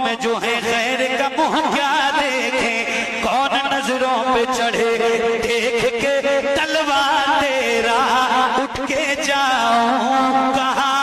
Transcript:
में जो है खैर का मुंह क्या देखे, कौन नजरों पे चढ़े देख के तलवार तेरा, उठ के जाऊं कहाँ